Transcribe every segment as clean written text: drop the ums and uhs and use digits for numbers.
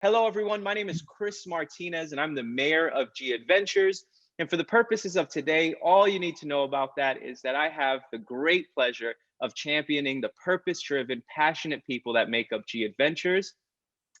Hello, everyone. My name is Chris Martinez, and I'm the mayor of Gadventures. And for the purposes of today, all you need to know about that is that I have the great pleasure of championing the purpose-driven, passionate people that make up Gadventures.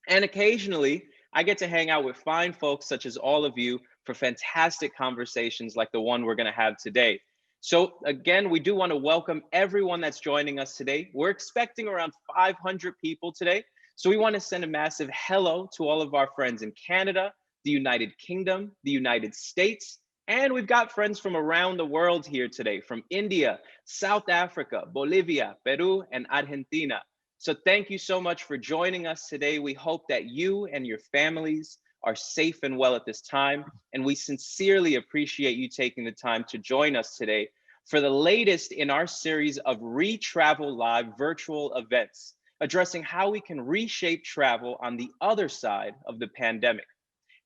And occasionally, I get to hang out with fine folks such as all of you for fantastic conversations like the one we're going to have today. So again, we do want to welcome everyone that's joining us today. We're expecting around 500 people today. So we want to send a massive hello to all of our friends in Canada, the United Kingdom, the United States, and we've got friends from around the world here today, from India, South Africa, Bolivia, Peru, and Argentina. So thank you so much for joining us today. We hope that you and your families are safe and well at this time. And we sincerely appreciate you taking the time to join us today for the latest in our series of Retravel Live virtual events, addressing how we can reshape travel on the other side of the pandemic.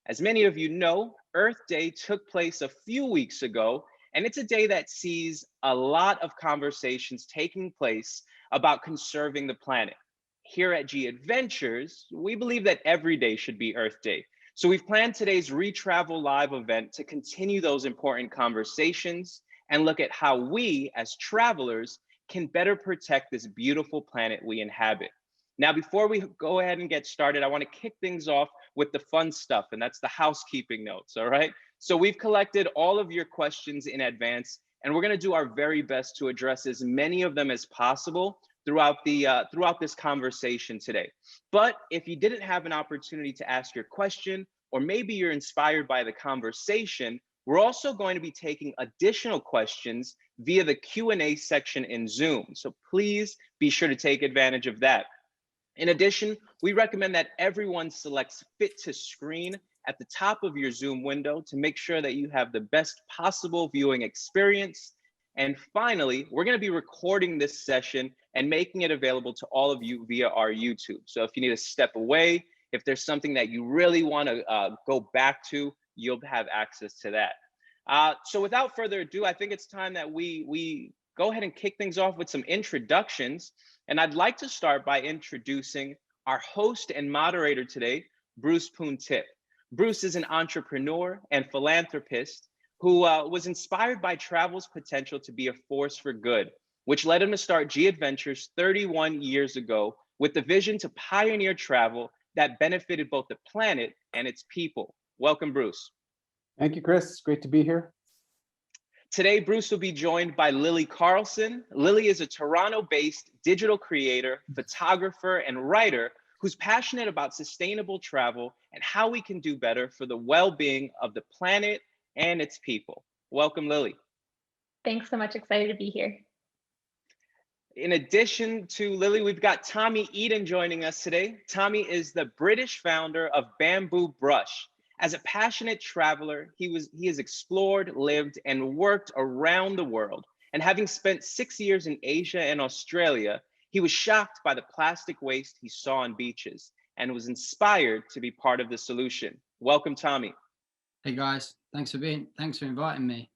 As many of you know, Earth Day took place a few weeks ago, and it's a day that sees a lot of conversations taking place about conserving the planet. Here at Gadventures, we believe that every day should be Earth Day. So we've planned today's Retravel Live event to continue those important conversations and look at how we as travelers can better protect this beautiful planet we inhabit. Now, before we go ahead and get started, I want to kick things off with the fun stuff, and that's the housekeeping notes, all right? So we've collected all of your questions in advance, and we're going to do our very best to address as many of them as possible throughout this conversation today. But if you didn't have an opportunity to ask your question, or maybe you're inspired by the conversation, we're also going to be taking additional questions via the Q&A section in Zoom. So please be sure to take advantage of that. In addition, we recommend that everyone selects Fit to Screen at the top of your Zoom window to make sure that you have the best possible viewing experience. And finally, we're going to be recording this session and making it available to all of you via our YouTube. So if you need to step away, if there's something that you really want to go back to, you'll have access to that. So without further ado, I think it's time that we go ahead and kick things off with some introductions. And I'd like to start by introducing our host and moderator today, Bruce Poon Tip. Bruce is an entrepreneur and philanthropist who was inspired by travel's potential to be a force for good, which led him to start Gadventures 31 years ago with the vision to pioneer travel that benefited both the planet and its people. Welcome, Bruce. Thank you, Chris. Great to be here. Today, Bruce will be joined by Lily Carlson. Lily is a Toronto-based digital creator, photographer, and writer who's passionate about sustainable travel and how we can do better for the well-being of the planet and its people. Welcome, Lily. Thanks so much. Excited to be here. In addition to Lily, we've got Tommie Eaton joining us today. Tommie is the British founder of Bambuu Brush. As a passionate traveler, he has explored, lived, and worked around the world. And having spent 6 years in Asia and Australia, he was shocked by the plastic waste he saw on beaches and was inspired to be part of the solution. Welcome, Tommie. Hey guys, thanks for inviting me.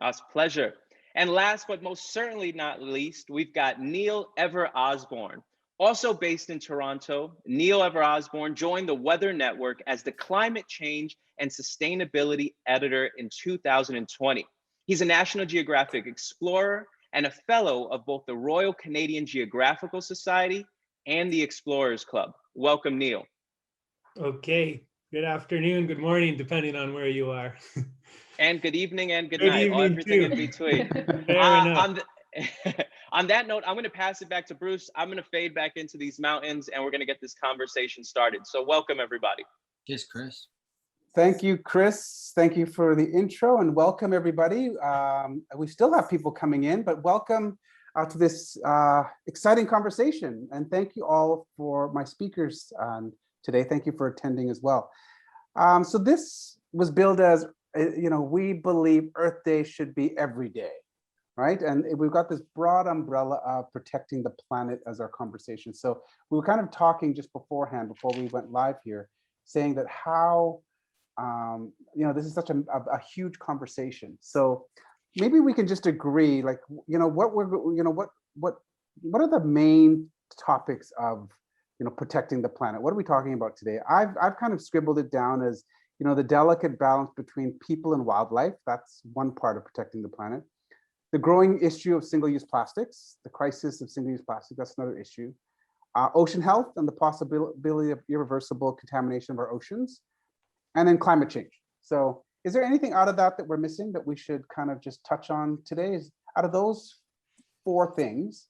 It's a pleasure. And last but most certainly not least, we've got Eva Osborne. Also based in Toronto, Eva Osborne joined the Weather Network as the Climate Change and Sustainability Editor in 2020. He's a National Geographic explorer and a fellow of both the Royal Canadian Geographical Society and the Explorers Club. Welcome, Neil. Okay, good afternoon, good morning, depending on where you are. And good evening and good night, everything in between. On that note, I'm going to pass it back to Bruce. I'm going to fade back into these mountains and we're going to get this conversation started. So welcome, everybody. Cheers, Chris. Thank you, Chris. Thank you for the intro and welcome, everybody. We still have people coming in, but welcome to this exciting conversation. And thank you all for my speakers today. Thank you for attending as well. So this was billed as, we believe Earth Day should be every day. Right? And we've got this broad umbrella of protecting the planet as our conversation. So we were kind of talking just beforehand, before we went live here, saying that how, this is such a huge conversation. So maybe we can just agree, what are the main topics of protecting the planet. What are we talking about today? I've kind of scribbled it down as, the delicate balance between people and wildlife. That's one part of protecting the planet. The growing issue of single-use plastics, the crisis of single-use plastic, that's another issue. Ocean health and the possibility of irreversible contamination of our oceans, and then climate change. So is there anything out of that we're missing that we should kind of just touch on today? Is out of those 4 things,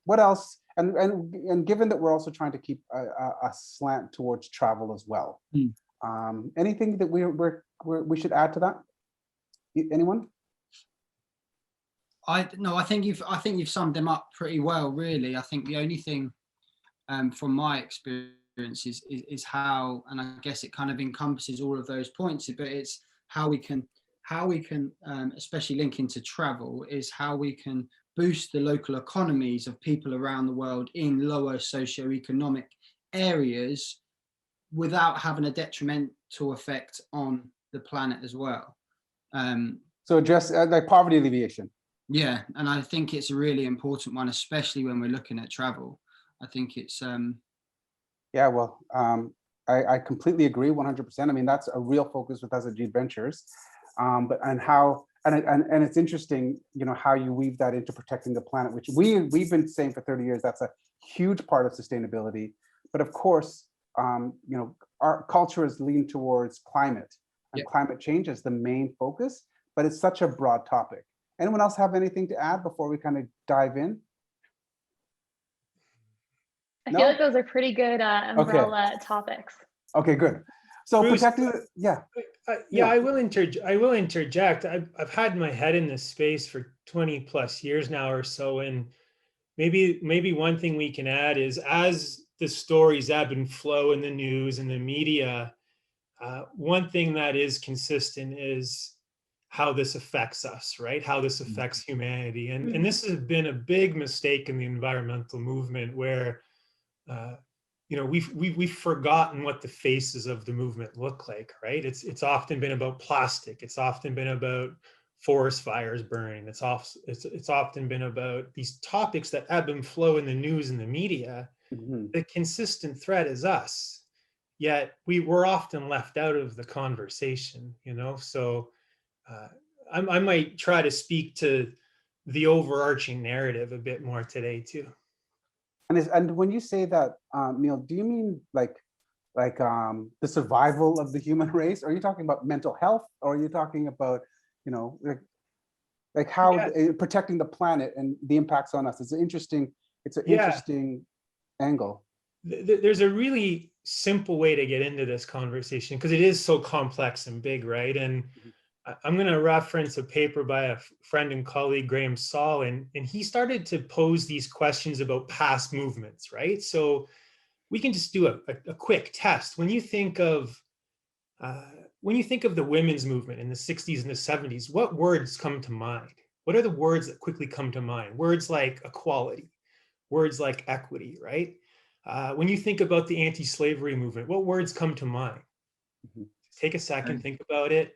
what else? And given that we're also trying to keep a slant towards travel as well, anything that we should add to that? Anyone? I think you've summed them up pretty well, really. I think the only thing from my experience is how, and I guess it kind of encompasses all of those points, but it's how we can especially link into travel, is how we can boost the local economies of people around the world in lower socioeconomic areas without having a detrimental effect on the planet as well. So address like poverty alleviation. Yeah, and I think it's a really important one, especially when we're looking at travel. I think it's yeah, well, I completely agree 100%. I mean, that's a real focus with us at Gadventures. But and it's interesting, how you weave that into protecting the planet, which we've been saying for 30 years. That's a huge part of sustainability. But of course, our culture is leaned towards climate, and climate change is the main focus. But it's such a broad topic. Anyone else have anything to add before we kind of dive in? I feel like those are pretty good umbrella topics. Okay, good. So Bruce, protecting, yeah. I will interject. I've had my head in this space for 20 plus years now or so, and maybe one thing we can add is, as the stories ebb and flow in the news and the media, one thing that is consistent is how this affects us, right? How this affects humanity. And this has been a big mistake in the environmental movement, where we've forgotten what the faces of the movement look like, right? It's often been about plastic. It's often been about forest fires burning. It's often been about these topics that ebb and flow in the news and the media. The consistent thread is us, yet we're often left out of the conversation, So I might try to speak to the overarching narrative a bit more today too. And when you say that, Neil, do you mean like the survival of the human race? Or are you talking about mental health? Or are you talking about, like how protecting the planet and the impacts on us? It's an interesting angle. There's a really simple way to get into this conversation, because it is so complex and big, right? And I'm going to reference a paper by a friend and colleague, Graham Saul, and he started to pose these questions about past movements, right? So we can just do a quick test. When you think of the women's movement in the 60s and the 70s, what words come to mind? What are the words that quickly come to mind? Words like equality, words like equity, right? When you think about the anti-slavery movement, what words come to mind? Take a second, think about it.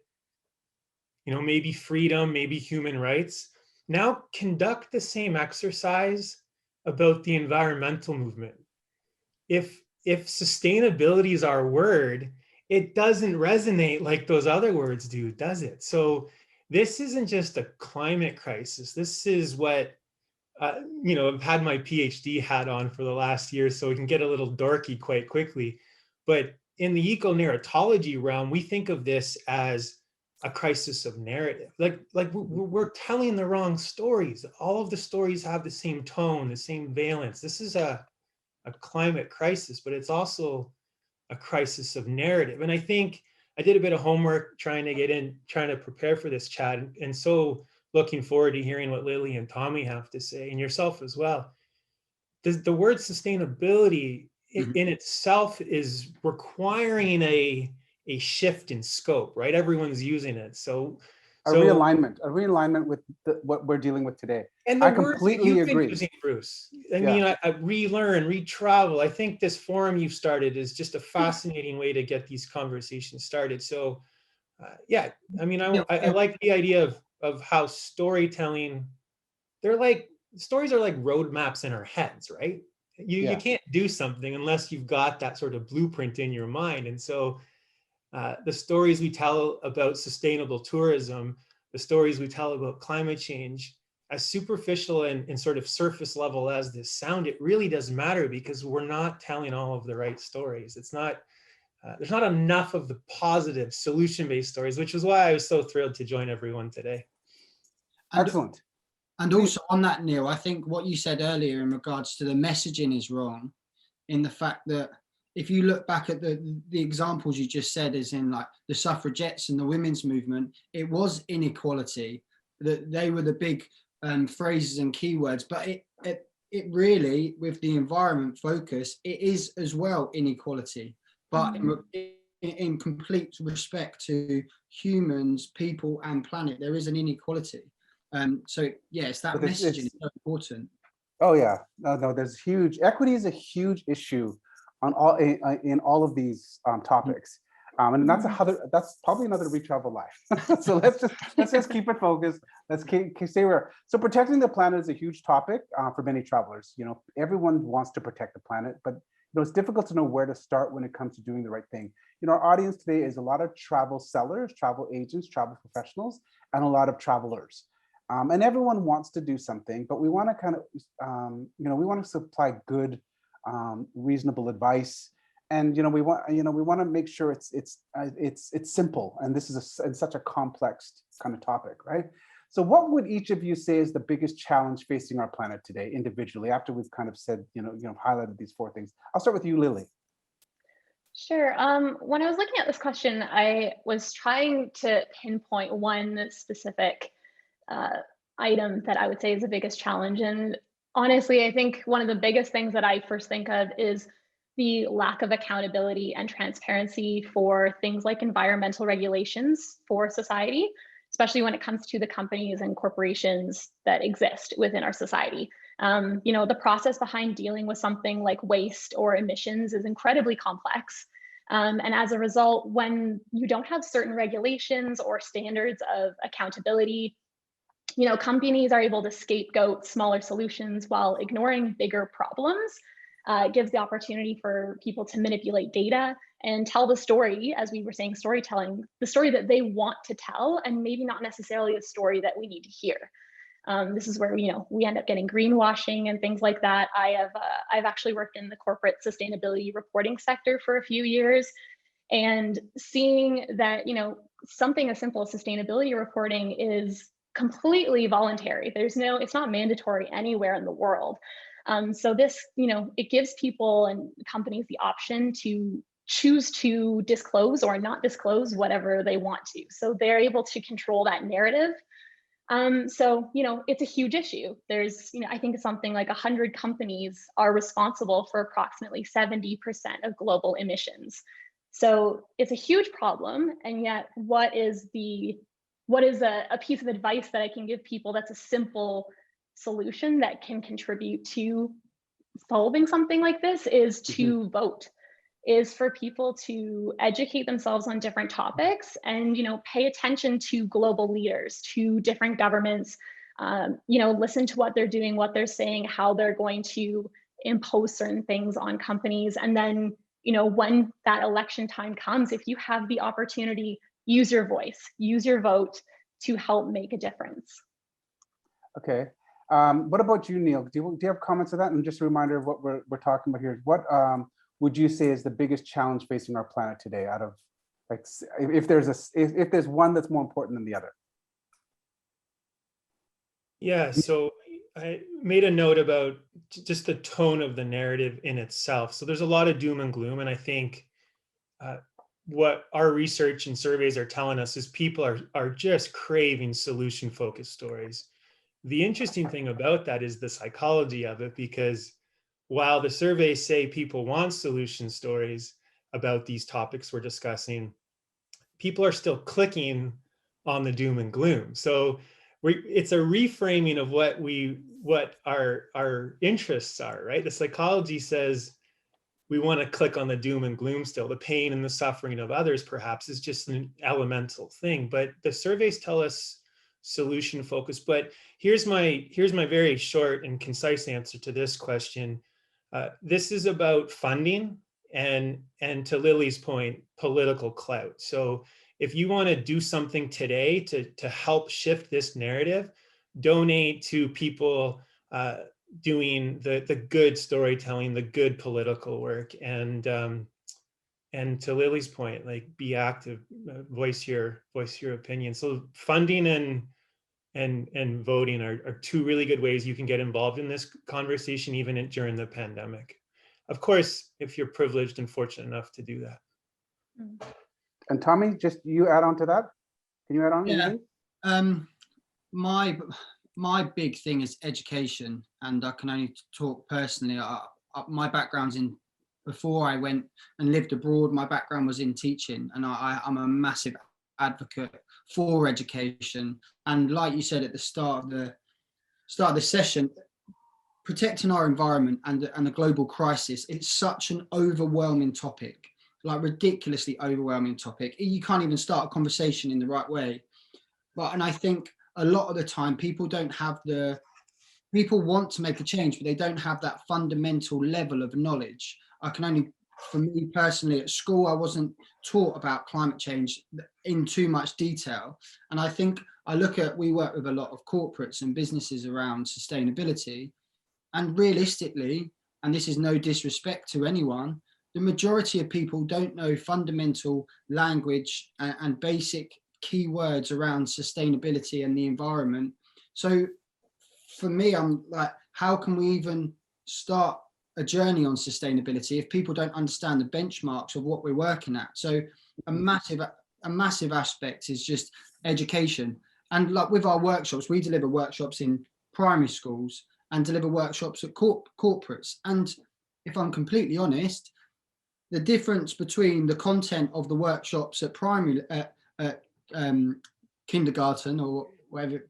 Maybe freedom, maybe human rights. Now conduct the same exercise about the environmental movement. If sustainability is our word, it doesn't resonate like those other words do, does it? So this isn't just a climate crisis. This is what, I've had my PhD hat on for the last year, so we can get a little dorky quite quickly. But in the eco-narratology realm, we think of this as a crisis of narrative. Like we're telling the wrong stories. All of the stories have the same tone, the same valence. This is a climate crisis, but it's also a crisis of narrative. And I think I did a bit of homework trying to prepare for this chat, and so looking forward to hearing what Lily and Tommie have to say, and yourself as well. The word sustainability in itself is requiring a shift in scope, right? Everyone's using it. So a realignment with what we're dealing with today. And I completely agree. Using, Bruce. I mean, I relearn, retravel. I think this forum you've started is just a fascinating way to get these conversations started. So I mean, I like the idea of how storytelling, stories are like roadmaps in our heads, right? You can't do something unless you've got that sort of blueprint in your mind. And so the stories we tell about sustainable tourism, the stories we tell about climate change, as superficial and sort of surface level as this sound, it really does matter, because we're not telling all of the right stories. It's not, there's not enough of the positive solution-based stories, which is why I was so thrilled to join everyone today. Excellent. And also on that, Neil, I think what you said earlier in regards to the messaging is wrong, in the fact that if you look back at the examples you just said, as in like the suffragettes and the women's movement, it was inequality, that they were the big phrases and keywords, but it really, with the environment focus, it is as well inequality, but in complete respect to humans, people and planet, there is an inequality. So yeah, it's that messaging is so important. Oh yeah, no, there's huge, equity is a huge issue on all in all of these topics. And that's probably another Retravel life. So let's just keep it focused. Let's stay where. So protecting the planet is a huge topic for many travelers. You know, everyone wants to protect the planet, but you know, it's difficult to know where to start when it comes to doing the right thing. You know, our audience today is a lot of travel sellers, travel agents, travel professionals, and a lot of travelers. And everyone wants to do something, but we want to kind of, you know, we want to supply good, reasonable advice. And we want to make sure it's simple. And this is such a complex kind of topic, right? So, what would each of you say is the biggest challenge facing our planet today, individually? After we've kind of said, highlighted these 4 things, I'll start with you, Lily. Sure. When I was looking at this question, I was trying to pinpoint one specific item that I would say is the biggest challenge. And honestly, I think one of the biggest things that I first think of is the lack of accountability and transparency for things like environmental regulations for society, especially when it comes to the companies and corporations that exist within our society. The process behind dealing with something like waste or emissions is incredibly complex. And as a result, when you don't have certain regulations or standards of accountability, companies are able to scapegoat smaller solutions while ignoring bigger problems. It gives the opportunity for people to manipulate data and tell the story, as we were saying, storytelling, the story that they want to tell, and maybe not necessarily the story that we need to hear. This is where we end up getting greenwashing and things like that. I've actually worked in the corporate sustainability reporting sector for a few years, and seeing that something as simple as sustainability reporting is completely voluntary. It's not mandatory anywhere in the world. So this, it gives people and companies the option to choose to disclose or not disclose whatever they want to. So they're able to control that narrative. So it's a huge issue. There's, I think it's something like 100 companies are responsible for approximately 70% of global emissions. So it's a huge problem. And yet, what is a piece of advice that I can give people that's a simple solution that can contribute to solving something like this is to vote, is for people to educate themselves on different topics and pay attention to global leaders, to different governments, listen to what they're doing, what they're saying, how they're going to impose certain things on companies. And then when that election time comes, if you have the opportunity, use your voice, use your vote to help make a difference. Okay. What about you, Neil? Do you have comments on that? And just a reminder of what we're talking about here. What would you say is the biggest challenge facing our planet today? Out of if there's one that's more important than the other? Yeah. So I made a note about just the tone of the narrative in itself. So there's a lot of doom and gloom, and I think what our research and surveys are telling us is people are just craving solution-focused stories. The interesting thing about that is the psychology of it, because while the surveys say people want solution stories about these topics we're discussing, people are still clicking on the doom and gloom. So it's a reframing of what our interests are, right? The psychology says we want to click on the doom and gloom still. The pain and the suffering of others perhaps is just an elemental thing, but the surveys tell us solution focused. But here's my very short and concise answer to this question. This is about funding and to Lily's point, political clout. So if you want to do something today to help shift this narrative, donate to people doing the good storytelling, the good political work, and to Lily's point, like, be active, voice your opinion. So funding and voting are two really good ways you can get involved in this conversation, even during the pandemic. Of course, if you're privileged and fortunate enough to do that. And Tommie, just you add on to that? Can you add on? Yeah. Anything? My big thing is education, and I can only talk personally. My background's in, before I went and lived abroad, my background was in teaching, and I'm a massive advocate for education. And like you said at the start of the session, protecting our environment and the global crisis, it's such an overwhelming topic, like ridiculously overwhelming topic. You can't even start a conversation in the right way. And I think a lot of the time people want to make a change, but they don't have that fundamental level of knowledge. For me personally, at school, I wasn't taught about climate change in too much detail. And I think we work with a lot of corporates and businesses around sustainability. And realistically, and this is no disrespect to anyone, the majority of people don't know fundamental language and basic keywords around sustainability and the environment. So for me, I'm like, how can we even start a journey on sustainability if people don't understand the benchmarks of what we're working at? So a massive aspect is just education. And like with our workshops, we deliver workshops in primary schools and deliver workshops at corporates. And if I'm completely honest, the difference between the content of the workshops at primary, kindergarten or whatever,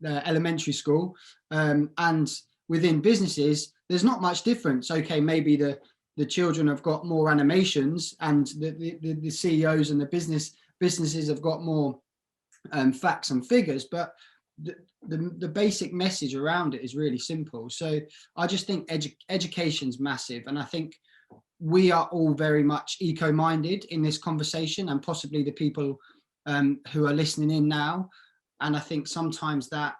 elementary school, and within businesses, there's not much difference. Okay, maybe the children have got more animations, and the CEOs and the businesses have got more facts and figures, but the basic message around it is really simple. So I just think education's massive, and I think we are all very much eco-minded in this conversation, and possibly the people who are listening in now. And I think sometimes that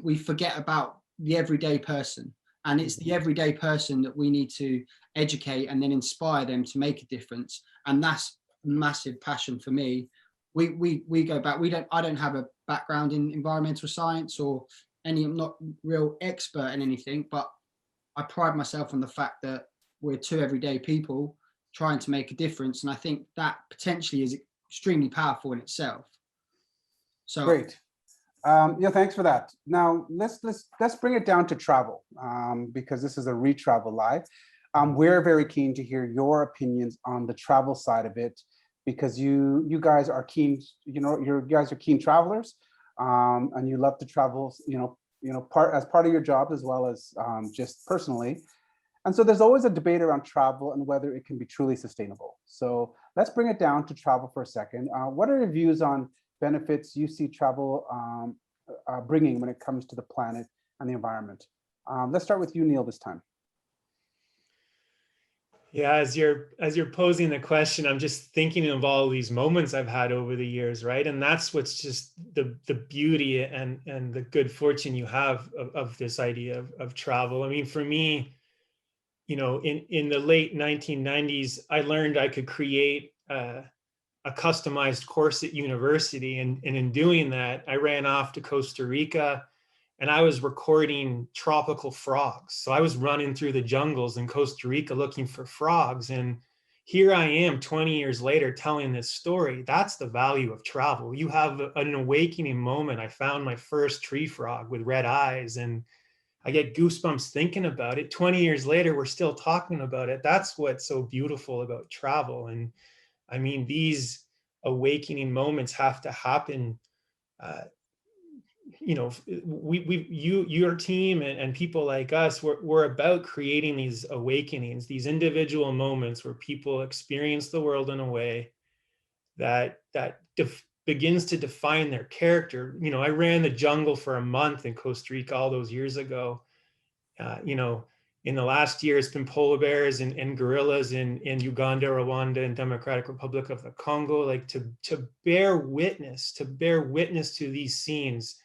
we forget about the everyday person, and it's the everyday person that we need to educate and then inspire them to make a difference. And that's a massive passion for me. We go back. I don't have a background in environmental science or I'm not real expert in anything, but I pride myself on the fact that we're two everyday people trying to make a difference. And I think that potentially is extremely powerful in itself. So Great. Yeah, thanks for that. Now let's bring it down to travel, because this is a Retravel Live. We're very keen to hear your opinions on the travel side of it, because you guys are keen. You guys are keen travelers, and you love to travel. As part of your job as well as just personally. And so there's always a debate around travel and whether it can be truly sustainable. So let's bring it down to travel for a second. What are your views on benefits you see travel bringing when it comes to the planet and the environment? Let's start with you, Neil, this time. Yeah, as you're posing the question, I'm just thinking of all these moments I've had over the years, right? And that's what's just the beauty and the good fortune you have of this idea of travel. I mean, for me, in the late 1990s, I learned I could create a customized course at university. And in doing that, I ran off to Costa Rica and I was recording tropical frogs. So I was running through the jungles in Costa Rica looking for frogs. And here I am 20 years later telling this story. That's the value of travel. You have an awakening moment. I found my first tree frog with red eyes, and I get goosebumps thinking about it. 20 years later, we're still talking about it. That's what's so beautiful about travel. And I mean, these awakening moments have to happen. Your team and people like us, we're about creating these awakenings, these individual moments where people experience the world in a way that begins to define their character. I ran the jungle for a month in Costa Rica all those years ago. In the last year, it's been polar bears and gorillas in Uganda, Rwanda, and Democratic Republic of the Congo. Like to bear witness to these scenes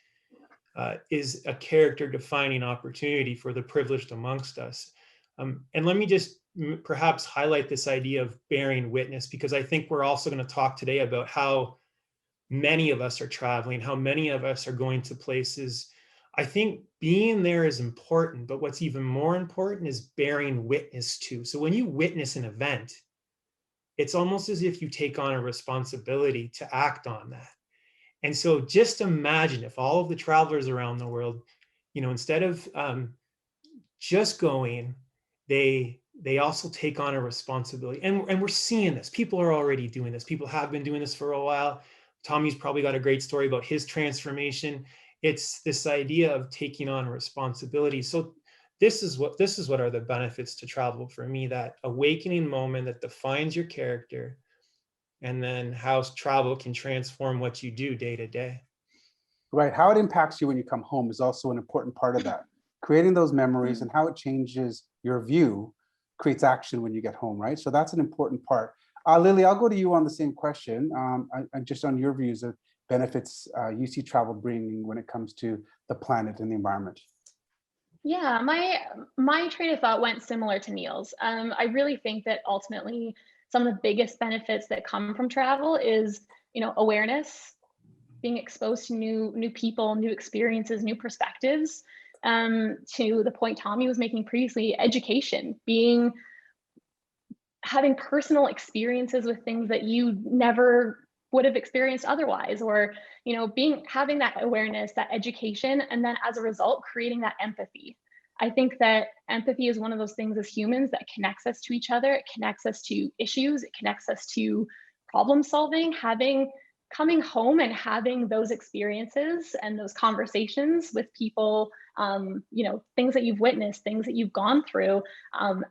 is a character defining opportunity for the privileged amongst us. And let me just perhaps highlight this idea of bearing witness, because I think we're also going to talk today about how many of us are traveling, how many of us are going to places. I think being there is important, but what's even more important is bearing witness to. So when you witness an event, it's almost as if you take on a responsibility to act on that. And so just imagine if all of the travelers around the world, instead of just going, they also take on a responsibility. And we're seeing this. People are already doing this. People have been doing this for a while. Tommie's probably got a great story about his transformation. It's this idea of taking on responsibility. So this is what are the benefits to travel for me, that awakening moment that defines your character, and then how travel can transform what you do day to day. Right, how it impacts you when you come home is also an important part of that. Creating those memories and how it changes your view creates action when you get home, right? So that's an important part. Lily, I'll go to you on the same question, just on your views of benefits you see travel bringing when it comes to the planet and the environment. Yeah, my train of thought went similar to Neil's. I really think that ultimately some of the biggest benefits that come from travel is, awareness, being exposed to new people, new experiences, new perspectives. To the point Tommie was making previously, education, having personal experiences with things that you never would have experienced otherwise, or having that awareness, that education, and then as a result creating that empathy. I think that empathy is one of those things as humans that connects us to each other. It connects us to issues. It connects us to problem solving. Coming home and having those experiences and those conversations with people, things that you've witnessed, things that you've gone through.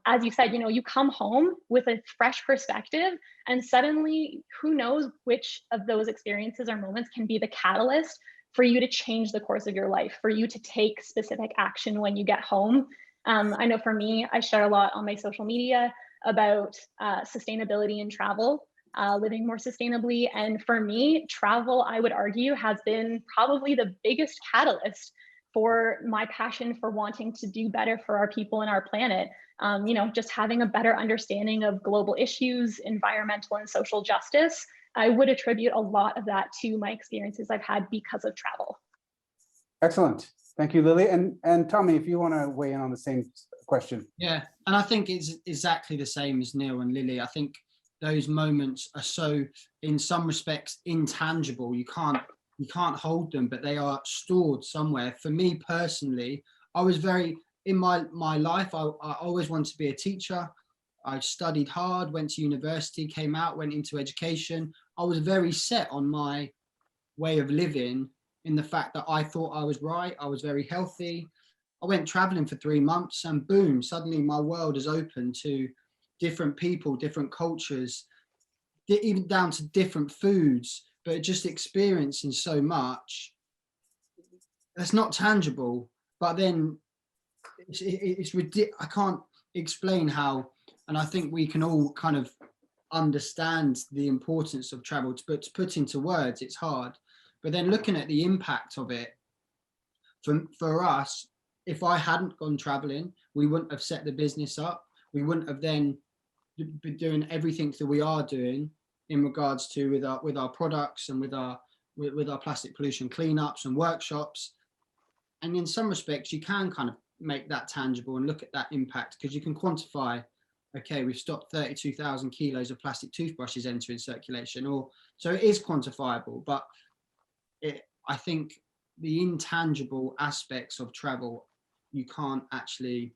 As you said, you come home with a fresh perspective, and suddenly who knows which of those experiences or moments can be the catalyst for you to change the course of your life, for you to take specific action when you get home. I know for me, I share a lot on my social media about sustainability in travel. Living more sustainably. And for me, travel, I would argue, has been probably the biggest catalyst for my passion for wanting to do better for our people and our planet. Just having a better understanding of global issues, environmental and social justice. I would attribute a lot of that to my experiences I've had because of travel. Excellent. Thank you, Lily. And Tommie, if you want to weigh in on the same question. Yeah, and I think it's exactly the same as Neil and Lily. I think those moments are so, in some respects, intangible. You can't hold them, but they are stored somewhere. For me personally, I was in my life, I always wanted to be a teacher. I studied hard, went to university, came out, went into education. I was very set on my way of living, in the fact that I thought I was right. I was very healthy. I went traveling for 3 months, and boom, suddenly my world is open to different people, different cultures, even down to different foods, but just experiencing so much. That's not tangible, but then it's ridiculous. I can't explain how, and I think we can all kind of understand the importance of travel, but to put into words, it's hard. But then looking at the impact of it, for us, if I hadn't gone traveling, we wouldn't have set the business up. We wouldn't have then been doing everything that we are doing in regards to with our products and with our plastic pollution cleanups and workshops. And in some respects, you can kind of make that tangible and look at that impact, because you can quantify, okay, we've stopped 32,000 kilos of plastic toothbrushes entering circulation, so it is quantifiable. But I think the intangible aspects of travel, you can't actually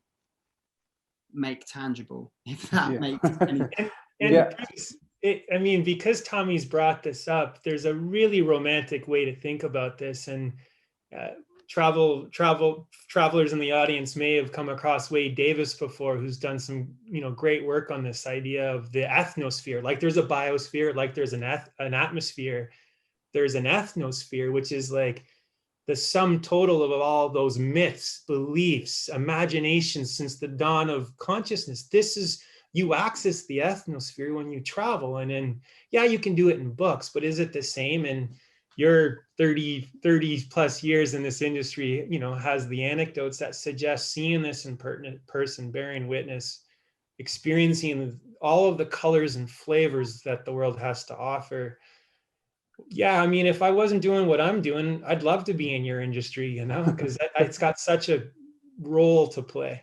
make tangible, if that makes any sense. Because Tommie's brought this up, there's a really romantic way to think about this, and travelers in the audience may have come across Wade Davis before, who's done some great work on this idea of the ethnosphere. Like there's a biosphere, like there's an atmosphere, there's an ethnosphere, which is like the sum total of all those myths, beliefs, imaginations since the dawn of consciousness. This is, you access the ethnosphere when you travel. And then, yeah, you can do it in books, but is it the same? And your 30 plus years in this industry, you know, has the anecdotes that suggest seeing this in person, bearing witness, experiencing all of the colors and flavors that the world has to offer. Yeah, I mean, if I wasn't doing what I'm doing, I'd love to be in your industry, you know, because it's got such a role to play.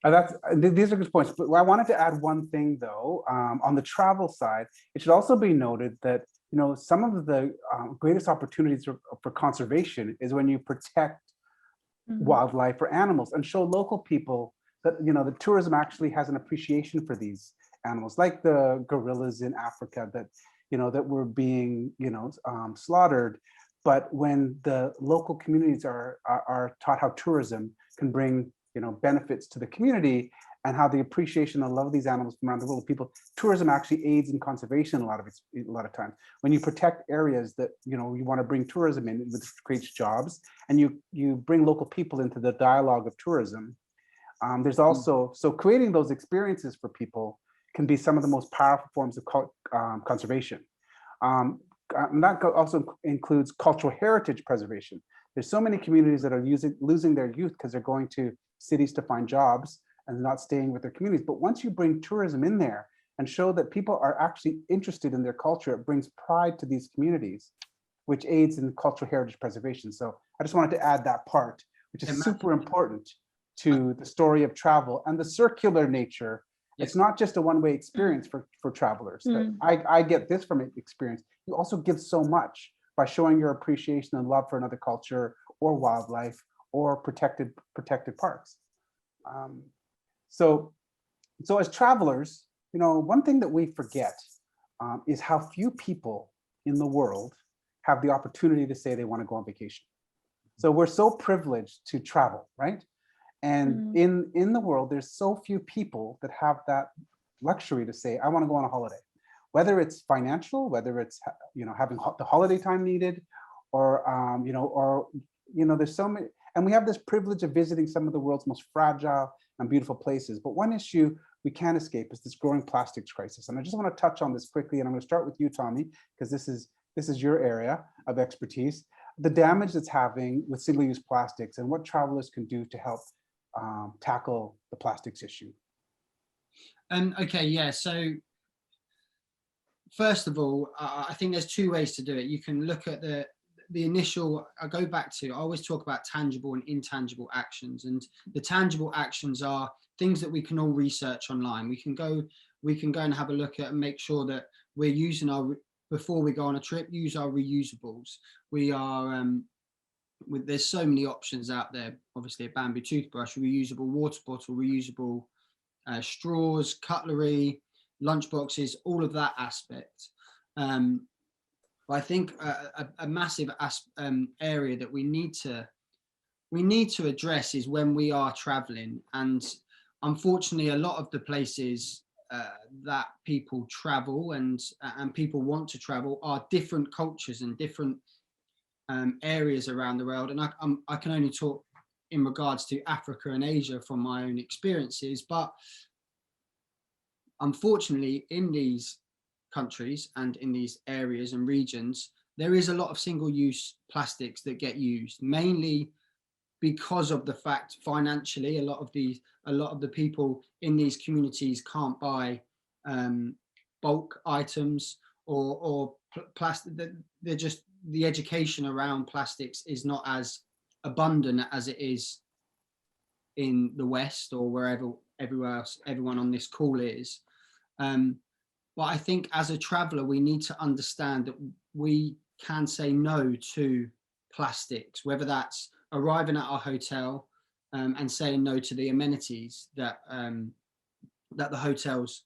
These are good points, but I wanted to add one thing though. On the travel side, it should also be noted that, you know, some of the greatest opportunities for conservation is when you protect wildlife or animals and show local people that, you know, the tourism actually has an appreciation for these animals, like the gorillas in Africa that, you know, that were being, you know, slaughtered. But when the local communities are taught how tourism can bring, you know, benefits to the community, and how the appreciation and love of these animals from around the world, people, tourism actually aids in conservation a lot of times. When you protect areas that, you know, you want to bring tourism in, which creates jobs, and you bring local people into the dialogue of tourism. There's also, so creating those experiences for people can be some of the most powerful forms of conservation. And that also includes cultural heritage preservation. There's so many communities that are losing their youth because they're going to cities to find jobs and not staying with their communities. But once you bring tourism in there and show that people are actually interested in their culture, it brings pride to these communities, which aids in cultural heritage preservation. So I just wanted to add that part, which is super important to the story of travel and the circular nature. It's not just a one-way experience for travelers. That I get this from experience. You also give so much by showing your appreciation and love for another culture or wildlife or protected parks. So as travelers, you know, one thing that we forget is how few people in the world have the opportunity to say they want to go on vacation. So we're so privileged to travel, right? And in the world, there's so few people that have that luxury to say, I want to go on a holiday, whether it's financial, whether it's, you know, having the holiday time needed, or, there's so many, and we have this privilege of visiting some of the world's most fragile and beautiful places. But one issue we can't escape is this growing plastics crisis. And I just want to touch on this quickly. And I'm going to start with you, Tommie, because this is your area of expertise. The damage that's having with single-use plastics and what travelers can do to help tackle the plastics issue. Okay, yeah. So first of all, I think there's two ways to do it. You can look at the initial, I always talk about tangible and intangible actions. And the tangible actions are things that we can all research online. We can go and have a look at and make sure that we're using before we go on a trip, use our reusables. We are, there's so many options out there. Obviously a Bambuu toothbrush, reusable water bottle, reusable straws, cutlery, lunch boxes, all of that aspect. But I think a massive area that we need to address is when we are traveling. And unfortunately, a lot of the places that people travel and people want to travel are different cultures and different areas around the world. And I can only talk in regards to Africa and Asia from my own experiences, but unfortunately in these countries and in these areas and regions, there is a lot of single-use plastics that get used, mainly because of the fact financially a lot of the people in these communities can't buy bulk items or plastic. They're just, the education around plastics is not as abundant as it is in the West or wherever everyone on this call is. But I think as a traveler, we need to understand that we can say no to plastics, whether that's arriving at our hotel and saying no to the amenities that the hotels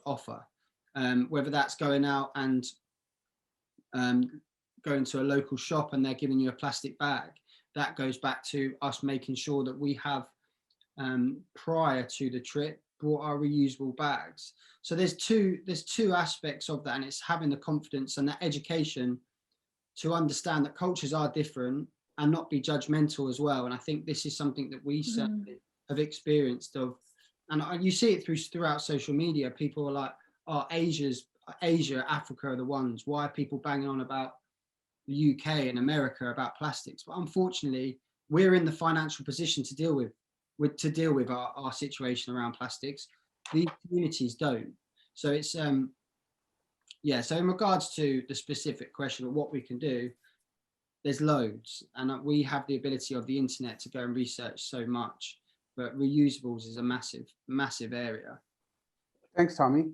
offer, whether that's going out and going to a local shop and they're giving you a plastic bag. That goes back to us making sure that we have prior to the trip brought our reusable bags. So there's two aspects of that, and it's having the confidence and that education to understand that cultures are different and not be judgmental as well. And I think this is something that we certainly have experienced of, and you see it throughout social media. People are like, oh, Asia, Africa are the ones. Why are people banging on about the UK and America about plastics? But unfortunately, we're in the financial position to deal with our situation around plastics. These communities don't. So it's yeah. So in regards to the specific question of what we can do, there's loads, and we have the ability of the internet to go and research so much. But reusables is a massive area. Thanks, Tommie.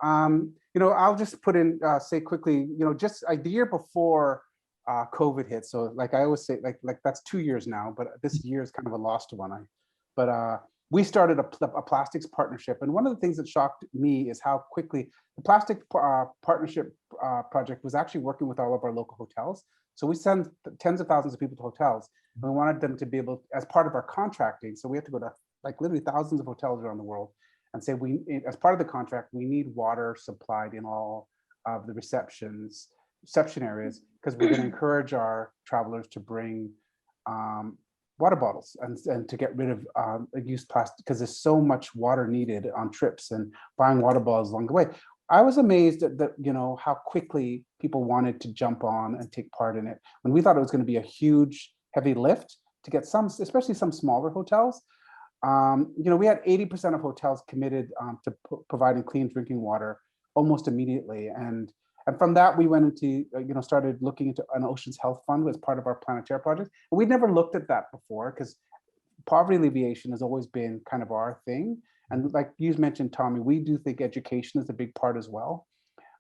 You know, I'll just put in, say quickly, you know, just the year before COVID hit. So like I always say, like that's 2 years now, but this year is kind of a lost one. We started a plastics partnership. And one of the things that shocked me is how quickly the plastic partnership project was actually working with all of our local hotels. So we send tens of thousands of people to hotels, and we wanted them to be able, as part of our contracting, so we have to go to like literally thousands of hotels around the world and say, as part of the contract, we need water supplied in all of the reception areas, because we're going to encourage our travelers to bring water bottles and to get rid of used plastic, because there's so much water needed on trips, and buying water bottles along the way. I was amazed at you know, how quickly people wanted to jump on and take part in it, when we thought it was going to be a huge, heavy lift to get some, especially some smaller hotels. You know, we had 80% of hotels committed to providing clean drinking water almost immediately, and from that we went into you know, started looking into an Oceans Health Fund as part of our Planetaire project. And we'd never looked at that before, because poverty alleviation has always been kind of our thing. And like you mentioned, Tommie, we do think education is a big part as well.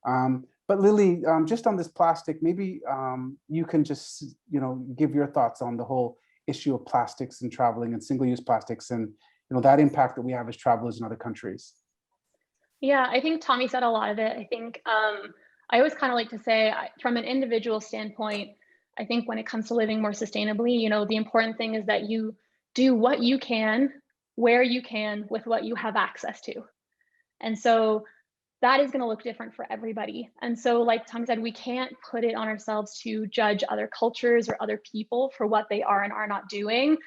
But Lily, just on this plastic, maybe you can just, you know, give your thoughts on the whole issue of plastics and traveling and single-use plastics, and you know, that impact that we have as travelers in other countries. Yeah, I think Tommie said a lot of it. I think I always kind of like to say, from an individual standpoint, I think when it comes to living more sustainably, you know, the important thing is that you do what you can, where you can, with what you have access to. And so that is going to look different for everybody. And so, like Tommie said, we can't put it on ourselves to judge other cultures or other people for what they are and are not doing.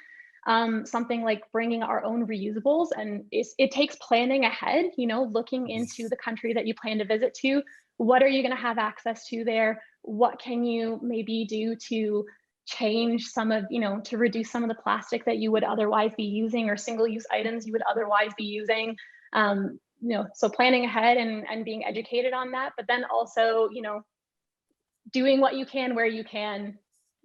Something like bringing our own reusables, and it takes planning ahead, you know, looking into the country that you plan to visit to. What are you going to have access to there? What can you maybe do to change some of, you know, to reduce some of the plastic that you would otherwise be using, or single-use items you would otherwise be using? You know, so planning ahead and being educated on that, but then also, you know, doing what you can, where you can,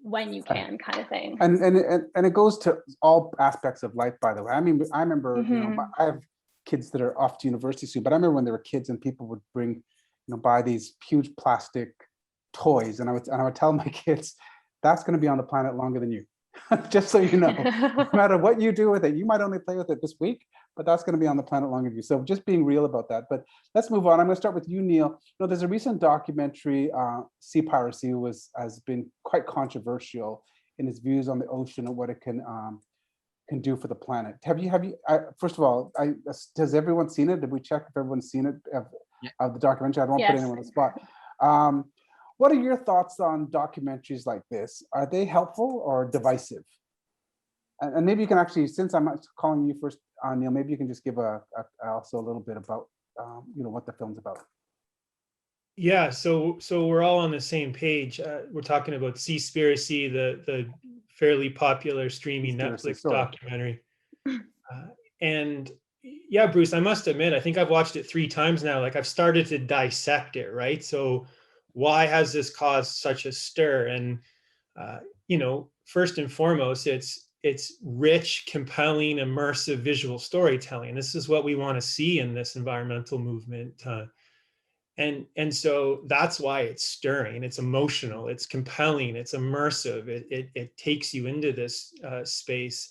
when you can, kind of thing. And it goes to all aspects of life, by the way. I mean, I remember, you know, I have kids that are off to university soon, but I remember when they were kids and people would bring, you know, buy these huge plastic toys, and I would tell my kids, that's going to be on the planet longer than you. Just so you know, no matter what you do with it, you might only play with it this week, but that's going to be on the planet longer than you. So just being real about that. But let's move on. I'm going to start with you, Neil. You know, there's a recent documentary, Sea Piracy, has been quite controversial in its views on the ocean and what it can do for the planet. Have you? First of all, has everyone seen it? Did we check if everyone's seen it of the documentary? I don't want to put anyone on the spot. What are your thoughts on documentaries like this? Are they helpful or divisive? And maybe you can actually, since I'm calling you first, Neil, maybe you can just give also a little bit about you know, what the film's about. Yeah, so we're all on the same page. We're talking about Seaspiracy, the fairly popular streaming Netflix documentary. And yeah, Bruce, I must admit, I think I've watched it 3 times now. Like, I've started to dissect it, right? So why has this caused such a stir? And you know, first and foremost, it's rich, compelling, immersive visual storytelling. This is what we want to see in this environmental movement. And so that's why it's stirring. It's emotional, it's compelling, it's immersive. It takes you into this space.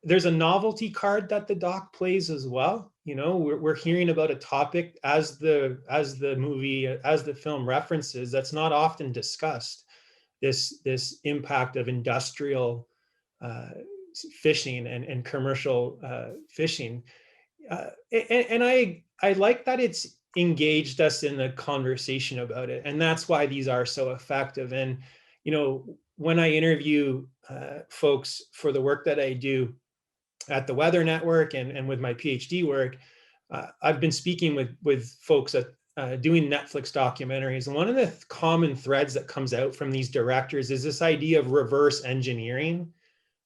There's a novelty card that the doc plays as well. You know, we're hearing about a topic as the film references, that's not often discussed. This impact of industrial fishing and commercial fishing, and I like that it's engaged us in the conversation about it, and that's why these are so effective. And you know, when I interview folks for the work that I do at the Weather Network and with my PhD work, I've been speaking with folks at doing Netflix documentaries. And one of the common threads that comes out from these directors is this idea of reverse engineering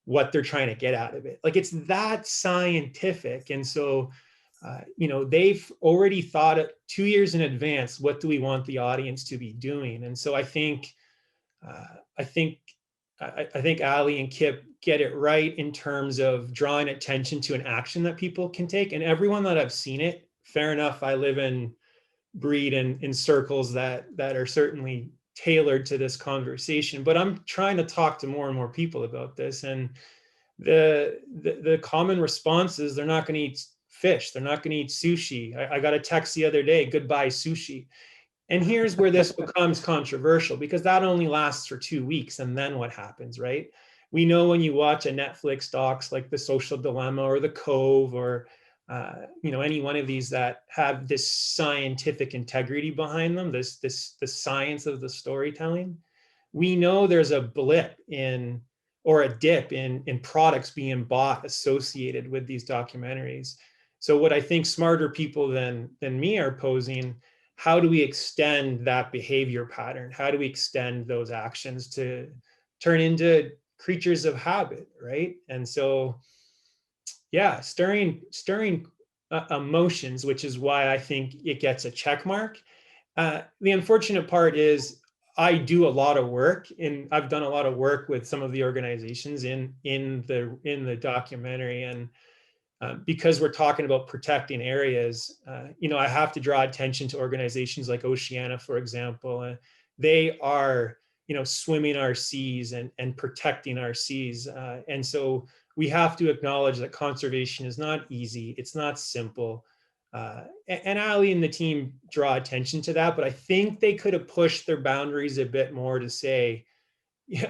what they're trying to get out of it. Like, it's that scientific. And so, you know, they've already thought 2 years in advance, what do we want the audience to be doing? And so I think Ali and Kip get it right in terms of drawing attention to an action that people can take. And everyone that I've seen it, fair enough, I live and breed in circles that are certainly tailored to this conversation, but I'm trying to talk to more and more people about this. And the common response is they're not going to eat fish. They're not going to eat sushi. I got a text the other day, goodbye sushi. And here's where this becomes controversial, because that only lasts for 2 weeks. And then what happens, right? We know when you watch a Netflix docs like The Social Dilemma or The Cove, or you know, any one of these that have this scientific integrity behind them, the science of the storytelling, we know there's a blip in, or a dip in products being bought associated with these documentaries. So what I think smarter people than me are posing, how do we extend that behavior pattern? How do we extend those actions to turn into creatures of habit, right? And so, yeah, stirring emotions, which is why I think it gets a check mark. The unfortunate part is I do a lot of work, and I've done a lot of work with some of the organizations in the documentary, and because we're talking about protecting areas, you know, I have to draw attention to organizations like Oceana, for example. They are, you know, swimming our seas and protecting our seas. And so we have to acknowledge that conservation is not easy. It's not simple. And Ali and the team draw attention to that, but I think they could have pushed their boundaries a bit more to say,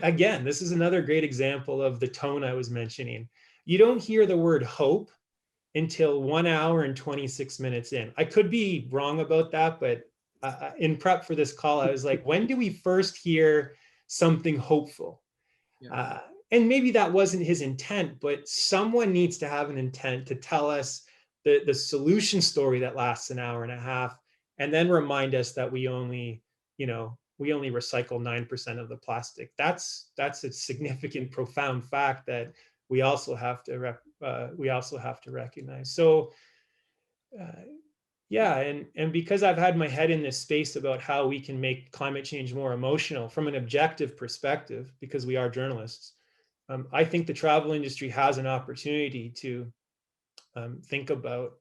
again, this is another great example of the tone I was mentioning. You don't hear the word hope until 1 hour and 26 minutes in. I could be wrong about that, but in prep for this call, I was like, when do we first hear something hopeful? Yeah. And maybe that wasn't his intent, but someone needs to have an intent to tell us the solution story that lasts an hour and a half, and then remind us that we only recycle 9% of the plastic. That's a significant, profound fact that we also have to recognize. So yeah, and because I've had my head in this space about how we can make climate change more emotional from an objective perspective, because we are journalists, I think the travel industry has an opportunity to think about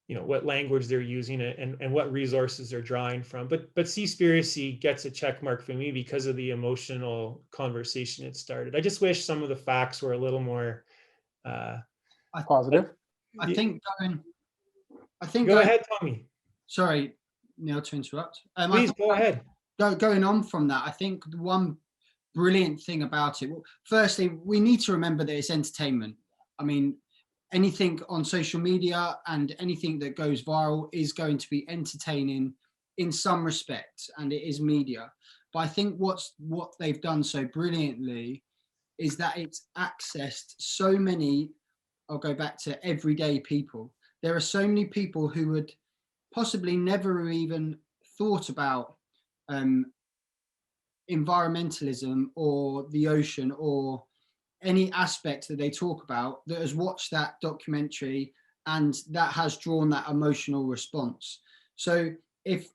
you know, what language they're using and what resources they're drawing from. But Seaspiracy gets a check mark for me because of the emotional conversation it started. I just wish some of the facts were a little more positive. I think go ahead, Tommie. Sorry, Neil, to interrupt. Please go ahead. Going on from that, I think the one brilliant thing about it, well, firstly, we need to remember that it's entertainment. I mean, anything on social media and anything that goes viral is going to be entertaining in some respects, and it is media. But I think what they've done so brilliantly is that it's accessed so many, I'll go back to everyday people. There are so many people who would possibly never even thought about environmentalism or the ocean or any aspect that they talk about, that has watched that documentary and that has drawn that emotional response. So if,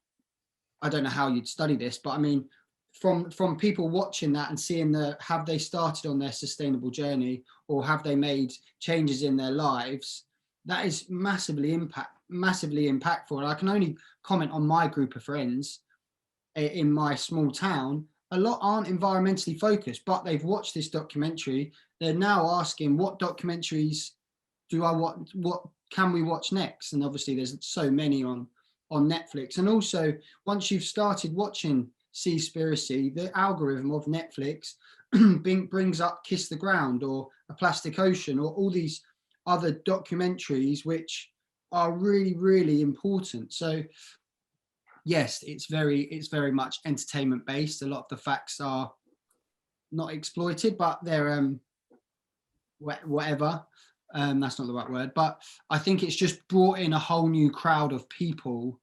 I don't know how you'd study this, but I mean, from people watching that and seeing have they started on their sustainable journey, or have they made changes in their lives, that is massively impactful. And I can only comment on my group of friends in my small town. A lot aren't environmentally focused, but they've watched this documentary. They're now asking, what documentaries do I watch? What can we watch next? And obviously there's so many on Netflix. And also, once you've started watching Seaspiracy, the algorithm of Netflix brings up Kiss the Ground or A Plastic Ocean or all these other documentaries which are really, really important. So yes, it's very much entertainment based. A lot of the facts are not exploited, but they're whatever. That's not the right word, but I think it's just brought in a whole new crowd of people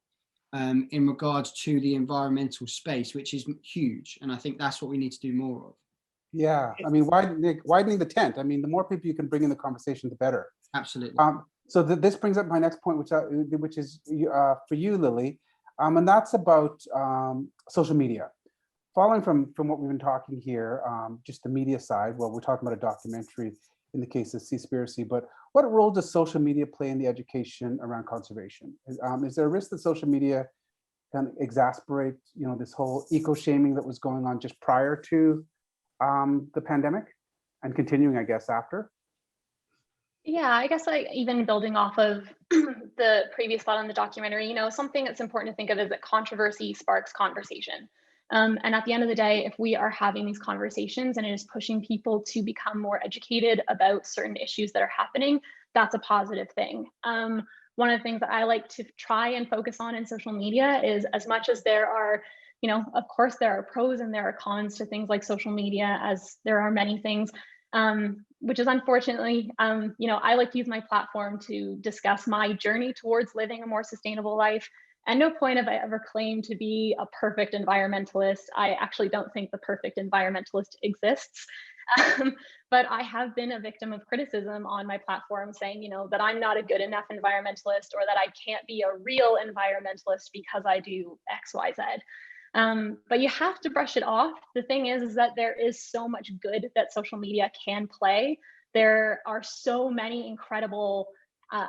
in regards to the environmental space, which is huge. And I think that's what we need to do more of. Yeah, I mean, widening the tent. I mean, the more people you can bring in the conversation, the better. Absolutely. So this brings up my next point, which is for you, Lily, and that's about social media. Following from what we've been talking here, just the media side. Well, we're talking about a documentary in the case of Seaspiracy, but what role does social media play in the education around conservation? Is there a risk that social media can exasperate, this whole eco-shaming that was going on just prior to the pandemic and continuing, I guess, after? Yeah, I guess like even building off of the previous thought on the documentary, something that's important to think of is that controversy sparks conversation. And at the end of the day, if we are having these conversations and it is pushing people to become more educated about certain issues that are happening, that's a positive thing. One of the things that I like to try and focus on in social media is, as much as there are, of course, there are pros and there are cons to things like social media, as there are many things, which is unfortunately, I like to use my platform to discuss my journey towards living a more sustainable life. At no point have I ever claimed to be a perfect environmentalist. I actually don't think the perfect environmentalist exists. But I have been a victim of criticism on my platform saying, that I'm not a good enough environmentalist, or that I can't be a real environmentalist because I do X, Y, Z. But you have to brush it off. The thing is that there is so much good that social media can play. There are so many incredible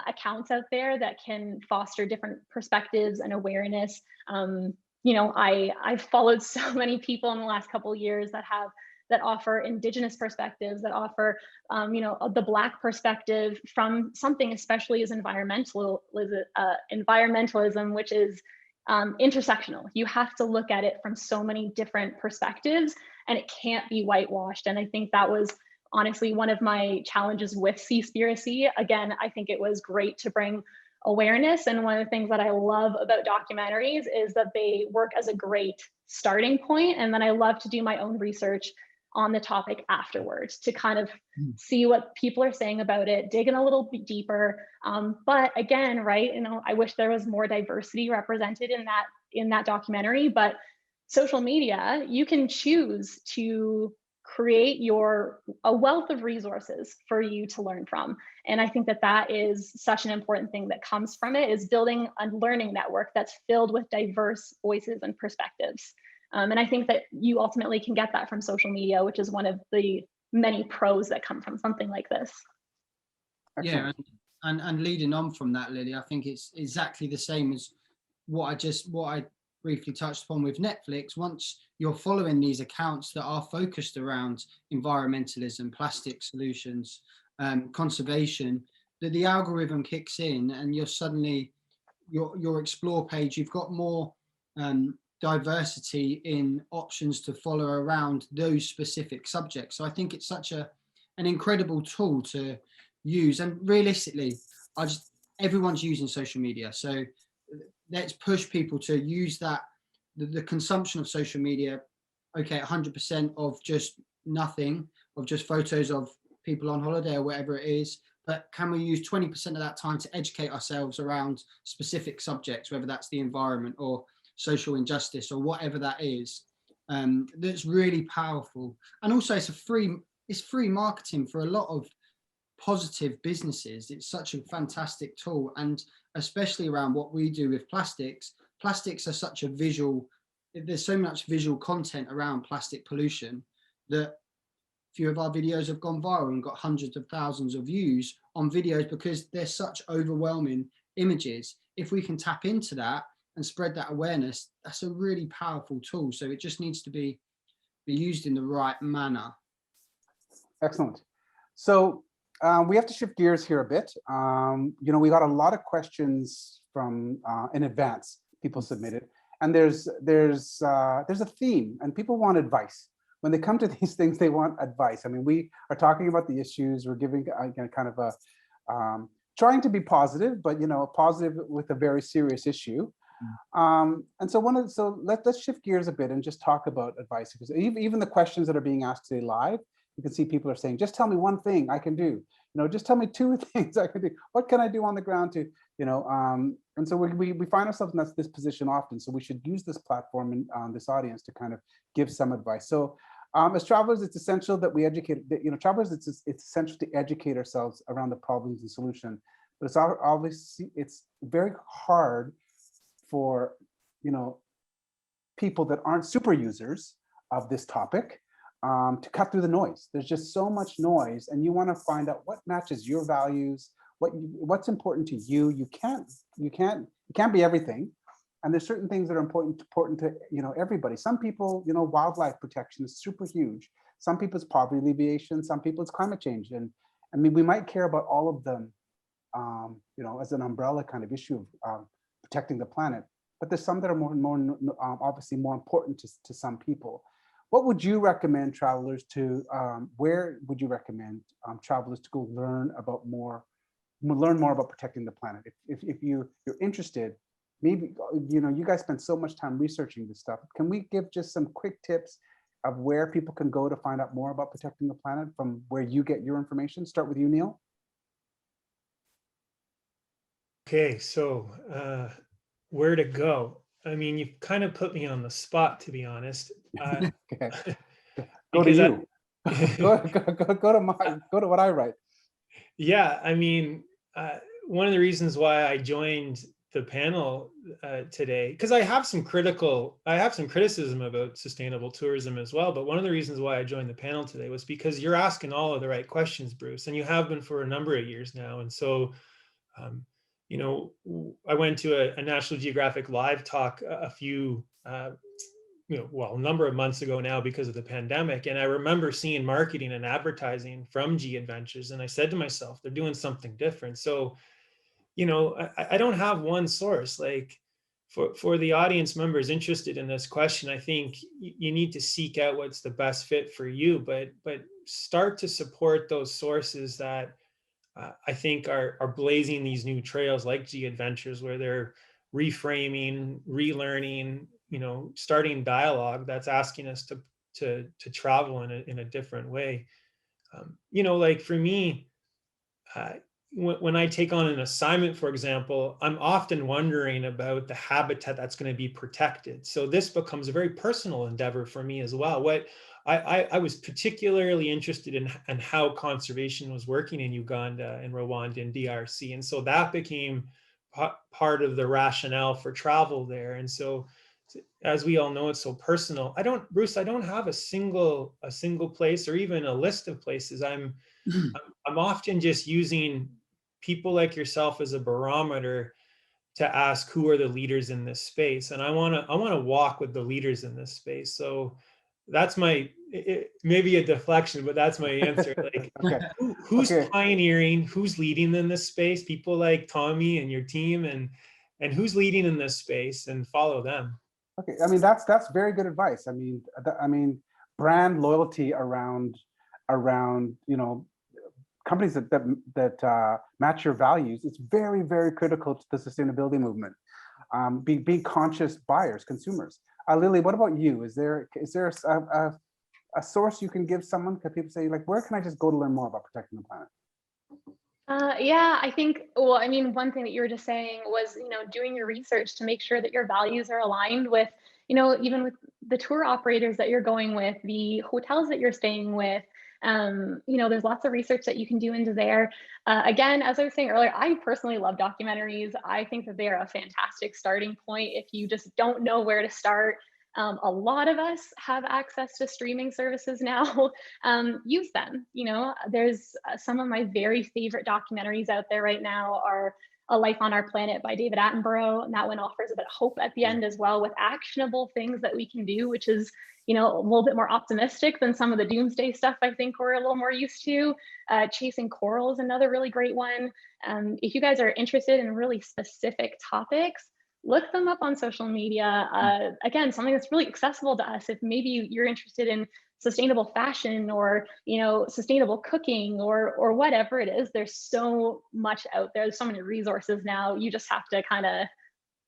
accounts out there that can foster different perspectives and awareness. I've followed so many people in the last couple of years that offer Indigenous perspectives, that offer, the Black perspective from something especially as environmentalism, which is intersectional. You have to look at it from so many different perspectives, and it can't be whitewashed. And I think that was honestly one of my challenges with Seaspiracy. Again, I think it was great to bring awareness. And one of the things that I love about documentaries is that they work as a great starting point. And then I love to do my own research on the topic afterwards to kind of see what people are saying about it, dig in a little bit deeper. But again, right, I wish there was more diversity represented in that documentary, but social media, you can choose to create a wealth of resources for you to learn from. And I think that is such an important thing that comes from it, is building a learning network that's filled with diverse voices and perspectives. And I think that you ultimately can get that from social media, which is one of the many pros that come from something like this. Yeah, and leading on from that, Lily, I think it's exactly the same as what I briefly touched upon with Netflix. Once you're following these accounts that are focused around environmentalism, plastic solutions, conservation, the algorithm kicks in, and you're suddenly your explore page, you've got more diversity in options to follow around those specific subjects. So I think it's such an incredible tool to use. And realistically, everyone's using social media, so let's push people to use that, the consumption of social media. Okay, 100% of just nothing, of just photos of people on holiday or whatever it is, but can we use 20% of that time to educate ourselves around specific subjects, whether that's the environment or social injustice or whatever that is? That's really powerful. And also it's free marketing for a lot of positive businesses. It's such a fantastic tool, and especially around what we do with plastics are such a visual, there's so much visual content around plastic pollution that a few of our videos have gone viral and got hundreds of thousands of views on videos because they're such overwhelming images. If we can tap into that and spread that awareness, that's a really powerful tool. So it just needs to be used in the right manner. Excellent. So we have to shift gears here a bit. We got a lot of questions from in advance, people submitted, and there's a theme, and people want advice. When they come to these things, they want advice. I mean, we are talking about the issues, we're giving kind of a trying to be positive, but positive with a very serious issue. And so let's shift gears a bit and just talk about advice, because even the questions that are being asked today live, you can see people are saying, just tell me one thing I can do. Just tell me two things I can do. What can I do on the ground to, and so we find ourselves in this position often. So we should use this platform and this audience to kind of give some advice. So as travelers, it's essential that we educate, travelers, it's essential to educate ourselves around the problems and solution. But it's obviously, it's very hard for, people that aren't super users of this topic to cut through the noise. There's just so much noise, and you want to find out what matches your values, what's important to you. You can't be everything, and there's certain things that are important to everybody. Some people, wildlife protection is super huge. Some people it's poverty alleviation. Some people it's climate change, and I mean we might care about all of them, as an umbrella kind of issue of protecting the planet. But there's some that are obviously more important to some people. What would you recommend travelers to, where would you recommend travelers to go learn more about protecting the planet? If you're interested, maybe, you guys spend so much time researching this stuff. Can we give just some quick tips of where people can go to find out more about protecting the planet from where you get your information? Start with you, Neil. Okay, so where to go? I mean, you've kind of put me on the spot, to be honest. Okay. Go to you. go to what I write. Yeah, I mean, one of the reasons why I joined the panel today, because I have some criticism about sustainable tourism as well, but one of the reasons why I joined the panel today was because you're asking all of the right questions, Bruce, and you have been for a number of years now. And so, I went to a National Geographic Live talk a number of months ago now because of the pandemic. And I remember seeing marketing and advertising from Gadventures. And I said to myself, they're doing something different. So, I don't have one source. Like for the audience members interested in this question, I think you need to seek out what's the best fit for you, but start to support those sources that I think are blazing these new trails like Gadventures, where they're reframing, relearning, starting dialogue that's asking us to travel in a different way. Like for me, when I take on an assignment, for example, I'm often wondering about the habitat that's going to be protected. So this becomes a very personal endeavor for me as well. What I was particularly interested in how conservation was working in Uganda and Rwanda and DRC. And so that became part of the rationale for travel there. And so, as we all know, it's so personal. Bruce, I don't have a single place or even a list of places. I'm often just using people like yourself as a barometer to ask who are the leaders in this space. And I want to walk with the leaders in this space. So that's maybe a deflection, but that's my answer. Like, okay. who's pioneering, who's leading in this space? People like Tommie and your team, and who's leading in this space, and follow them. Okay, I mean that's very good advice. I mean, brand loyalty around companies that match your values. It's very, very critical to the sustainability movement. Being conscious buyers, consumers. Lily, what about you? Is there a source you can give someone? Because people say, like, where can I just go to learn more about protecting the planet? Yeah, I think, one thing that you were just saying was, doing your research to make sure that your values are aligned with, even with the tour operators that you're going with, the hotels that you're staying with. There's lots of research that you can do into there. Again, as I was saying earlier, I personally love documentaries. I think that they are a fantastic starting point if you just don't know where to start. A lot of us have access to streaming services now. Use them. There's some of my very favorite documentaries out there right now are A Life on Our Planet by David Attenborough. And that one offers a bit of hope at the end as well, with actionable things that we can do, which is, a little bit more optimistic than some of the doomsday stuff I think we're a little more used to. Chasing Coral is another really great one. If you guys are interested in really specific topics, look them up on social media. Again, something that's really accessible to us. If maybe you're interested in sustainable fashion or, sustainable cooking or whatever it is, there's so much out there. There's so many resources now. You just have to kind of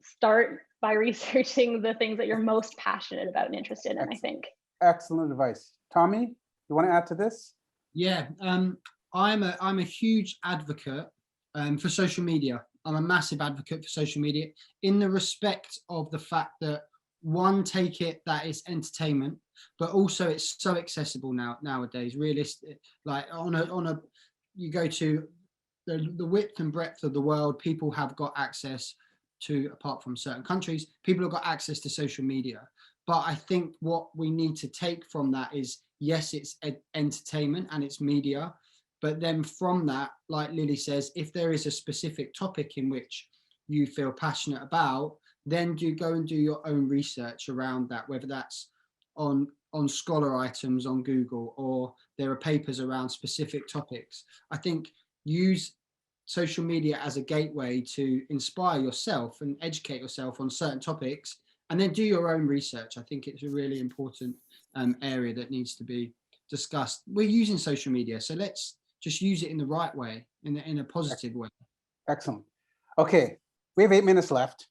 start by researching the things that you're most passionate about and interested in, I think. Excellent advice. Tommie, you want to add to this? Yeah, I'm a huge advocate for social media. I'm a massive advocate for social media in the respect of the fact that, one, take it that it's entertainment, but also it's so accessible nowadays. Realistic, like you go to the width and breadth of the world, people have got access to, apart from certain countries, people have got access to social media. But I think what we need to take from that is, yes, it's entertainment and it's media, but then from that, like Lily says, if there is a specific topic in which you feel passionate about, then do go and do your own research around that, whether that's on scholar items on Google, or there are papers around specific topics. I think use social media as a gateway to inspire yourself and educate yourself on certain topics, and then do your own research. I think it's a really important area that needs to be discussed. We're using social media, so let's just use it in the right way, in a positive way. Excellent. Okay, we have 8 minutes left.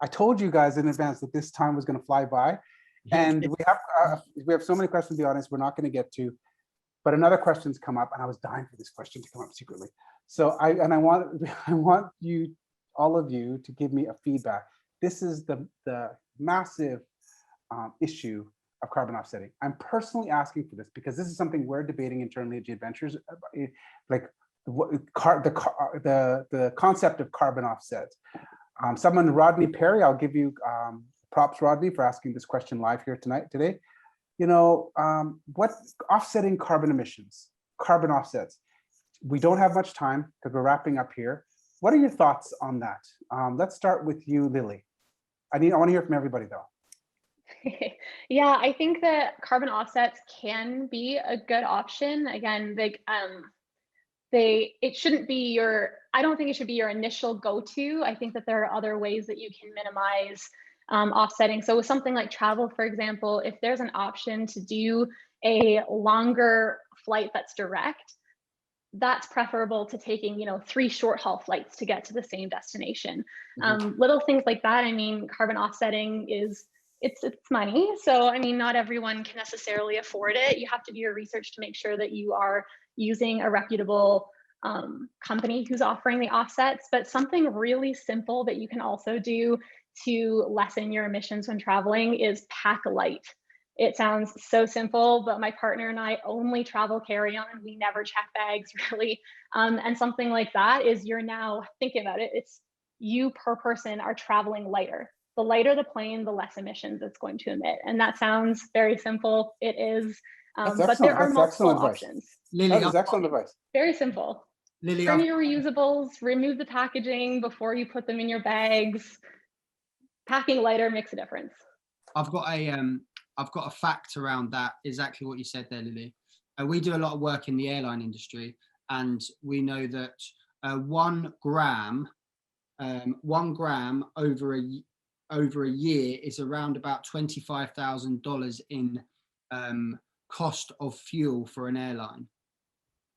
I told you guys in advance that this time was going to fly by, and we have so many questions in the audience we're not going to get to, but another question's come up, and I was dying for this question to come up secretly. So I want you, all of you, to give me a feedback. This is the massive issue of carbon offsetting. I'm personally asking for this because this is something we're debating internally at Gadventures, like the concept of carbon offsets. Someone, Rodney Perry, I'll give you props, Rodney, for asking this question live here today. You know, what offsetting carbon emissions, carbon offsets? We don't have much time because we're wrapping up here. What are your thoughts on that? Let's start with you, Lily. I want to hear from everybody though. Yeah, I think that carbon offsets can be a good option. Again, it shouldn't be I don't think it should be your initial go-to. I think that there are other ways that you can minimize offsetting. So with something like travel, for example, if there's an option to do a longer flight that's direct, that's preferable to taking, 3 short haul flights to get to the same destination. Little things like that. I mean, carbon offsetting it's money. So, I mean, not everyone can necessarily afford it. You have to do your research to make sure that you are using a reputable company who's offering the offsets, but something really simple that you can also do to lessen your emissions when traveling is pack light. It sounds so simple, but my partner and I only travel carry-on. We never check bags, really. And something like that is, you're now thinking about it, it's you per person are traveling lighter. The lighter the plane, the less emissions it's going to emit. And that sounds very simple. It is, but there are multiple options. Lily, that is excellent advice. Very simple. Lily, bring your reusables, remove the packaging before you put them in your bags. Packing lighter makes a difference. I've got a fact around that, exactly what you said there, Lily. We do a lot of work in the airline industry, and we know that 1 gram over a year is around about $25,000 in cost of fuel for an airline.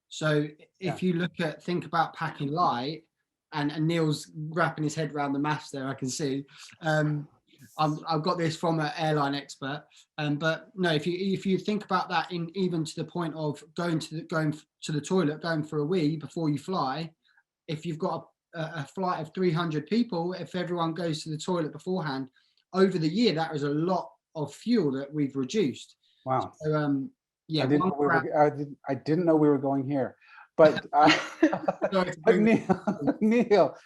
So if you think about packing light, and Neil's wrapping his head around the maths there, I can see. I've got this from an airline expert, but no, if you think about that, even to the point of going to the toilet, going for a wee before you fly, if you've got a flight of 300 people, if everyone goes to the toilet beforehand, over the year, that is a lot of fuel that we've reduced. Wow. So, yeah, I didn't know we were going here, but, but Neil,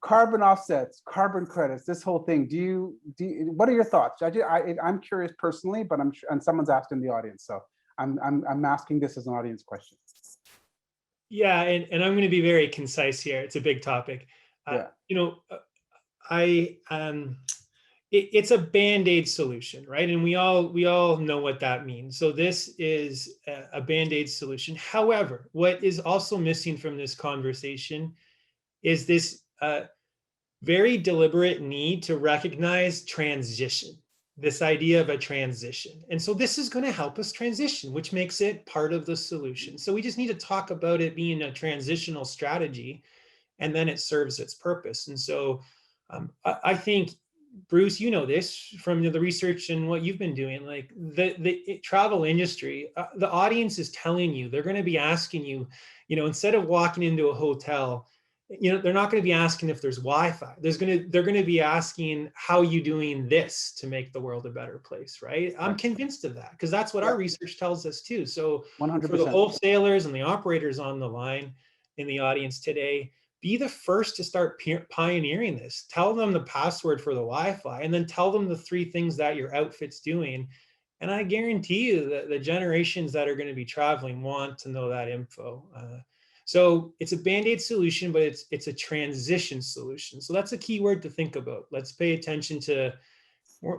carbon offsets, carbon credits, this whole thing. What are your thoughts? I'm curious personally, but I'm sure, and someone's asked in the audience, so I'm asking this as an audience question. Yeah, and I'm going to be very concise here. It's a big topic. It's a Band-Aid solution, right? And we all know what that means. So this is a Band-Aid solution. However, what is also missing from this conversation is this very deliberate need to recognize transition, this idea of a transition. And so this is going to help us transition, which makes it part of the solution. So we just need to talk about it being a transitional strategy, and then it serves its purpose. And so I think Bruce, you know this from the research and what you've been doing, like the travel industry, the audience is telling you, they're going to be asking you, instead of walking into a hotel, they're not going to be asking if there's Wi-Fi. They're going to be asking, how are you doing this to make the world a better place, right? I'm convinced of that, because that's what our research tells us too. So 100%. for the wholesalers and the operators on the line in the audience today, be the first to start pioneering this. Tell them the password for the Wi-Fi, and then tell them the 3 things that your outfit's doing. And I guarantee you that the generations that are going to be traveling want to know that info. So it's a Band-Aid solution, but it's a transition solution. So that's a key word to think about. Let's pay attention to,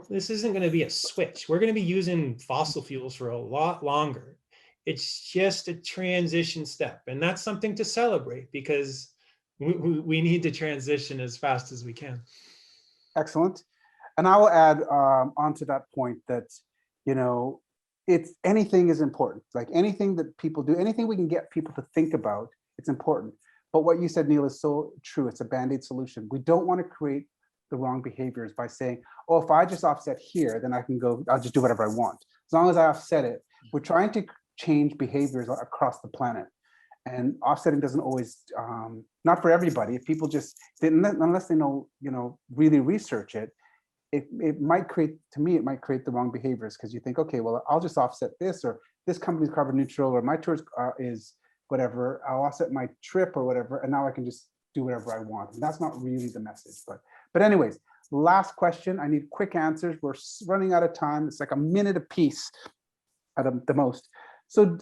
this isn't going to be a switch. We're going to be using fossil fuels for a lot longer. It's just a transition step. And that's something to celebrate, because we need to transition as fast as we can. Excellent. And I will add onto that point that, it's anything is important. Like anything that people do, anything we can get people to think about, it's important. But what you said, Neil, is so true. It's a Band-Aid solution. We don't want to create the wrong behaviors by saying, oh, if I just offset here, then I'll just do whatever I want. As long as I offset it, we're trying to change behaviors across the planet. And offsetting doesn't always, not for everybody. If people just didn't, unless they know, really research it, it might create, to me, it might create the wrong behaviors, because you think, okay, well, I'll just offset this, or this company's carbon neutral, or my tour is whatever, I'll offset my trip or whatever, and now I can just do whatever I want. And that's not really the message. But anyways, last question. I need quick answers. We're running out of time. It's like a minute apiece at the most. So